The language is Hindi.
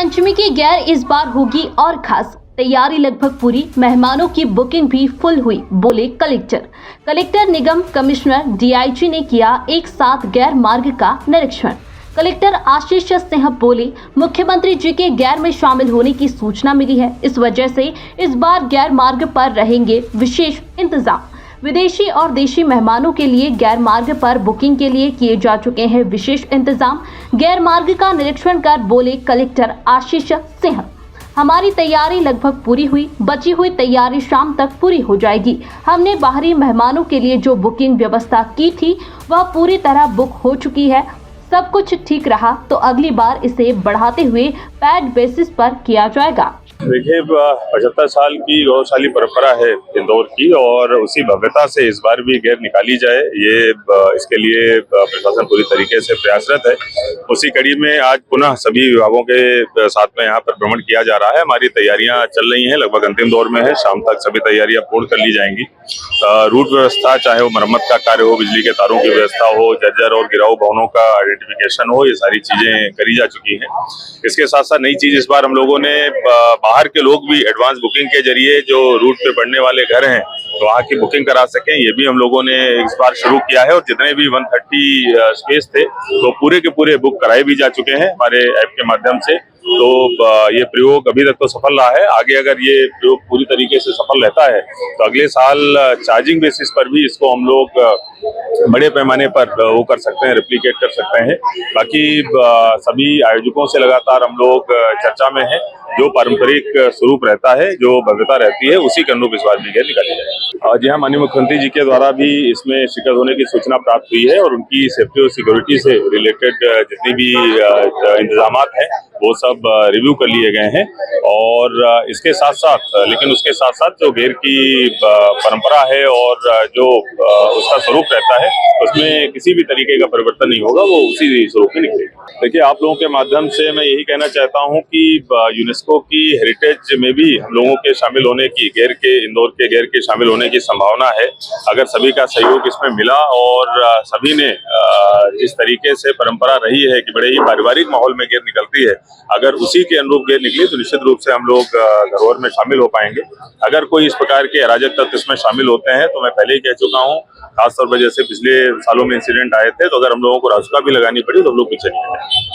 पंचमी की गैर इस बार होगी और खास। तैयारी लगभग पूरी, मेहमानों की बुकिंग भी फुल हुई, बोले कलेक्टर निगम कमिश्नर डीआईजी ने किया एक साथ गैर मार्ग का निरीक्षण। कलेक्टर आशीष सिंह बोले, मुख्यमंत्री जी के गैर में शामिल होने की सूचना मिली है, इस वजह से इस बार गैर मार्ग पर रहेंगे विशेष इंतजाम। विदेशी और देशी मेहमानों के लिए गैर मार्ग पर बुकिंग के लिए किए जा चुके हैं विशेष इंतजाम। गैर मार्ग का निरीक्षण कर बोले कलेक्टर आशीष सिंह, हमारी तैयारी लगभग पूरी हुई, बची हुई तैयारी शाम तक पूरी हो जाएगी। हमने बाहरी मेहमानों के लिए जो बुकिंग व्यवस्था की थी वह पूरी तरह बुक हो चुकी है। सब कुछ ठीक रहा तो अगली बार इसे बढ़ाते हुए पैड बेसिस पर किया जाएगा। देखिए, 75 साल की गौरवशाली परंपरा है इंदौर की और उसी भव्यता से इस बार भी गैर निकाली जाए, ये इसके लिए प्रशासन पूरी तरीके से प्रयासरत है। उसी कड़ी में आज पुनः सभी विभागों के साथ में यहाँ पर भ्रमण किया जा रहा है। हमारी तैयारियां चल रही हैं, लगभग अंतिम दौर में है। शाम तक सभी तैयारियां पूर्ण कर ली जाएंगी। रूट व्यवस्था, चाहे वो मरम्मत का कार्य हो, बिजली के तारों की व्यवस्था हो, जर्जर और गिराऊ भवनों का आइडेंटिफिकेशन हो, ये सारी चीजें करी जा चुकी हैं। इसके साथ साथ नई चीज इस बार हम लोगों ने बाहर के लोग भी एडवांस बुकिंग के जरिए जो रूट पे पड़ने वाले घर हैं तो वहाँ की बुकिंग करा सकें, ये भी हम लोगों ने इस बार शुरू किया है। और जितने भी 130 स्पेस थे तो पूरे के पूरे बुक कराए भी जा चुके हैं हमारे ऐप के माध्यम से। तो ये प्रयोग अभी तक तो सफल रहा है। आगे अगर ये प्रयोग पूरी तरीके से सफल रहता है तो अगले साल चार्जिंग बेसिस पर भी इसको हम लोग बड़े पैमाने पर वो कर सकते हैं, रेप्लिकेट कर सकते हैं। बाकी सभी आयोजकों से लगातार हम लोग चर्चा में हैं। जो पारंपरिक स्वरूप रहता है, जो भव्यता रहती है, उसी के अनुरूप इस बार भी गैर निकाली जाए। जी हाँ, माननीय मुख्यमंत्री जी के द्वारा भी इसमें शिरकत होने की सूचना प्राप्त हुई है और उनकी सेफ्टी और सिक्योरिटी से रिलेटेड जितनी भी इंतजाम हैं वो सब रिव्यू कर लिए गए हैं। और इसके साथ साथ, लेकिन उसके साथ साथ जो गैर की परंपरा है और जो उसका स्वरूप रहता है उसमें किसी भी तरीके का परिवर्तन नहीं होगा, वो उसी स्वरूप में निकलेगा। देखिए, आप लोगों के माध्यम से मैं यही कहना चाहता हूँ कि यूनेस्को की हेरिटेज में भी हम लोगों के शामिल होने की, इंदौर के गैर के शामिल होने की संभावना है। अगर सभी का सहयोग इसमें मिला और सभी ने जिस तरीके से परंपरा रही है कि बड़े ही पारिवारिक माहौल में गैर निकलती है, अगर उसी के अनुरूप गैर निकली तो निश्चित रूप से हम लोग धरोहर में शामिल हो पाएंगे। अगर कोई इस प्रकार के अराजक तत्व इसमें शामिल होते हैं तो मैं पहले ही कह चुका हूँ, खासतौर पर जैसे पिछले सालों में इंसिडेंट आए थे, तो अगर हम लोगों को रास्ता भी लगानी पड़ी तो हम लोग पीछे नहीं हटेंगे।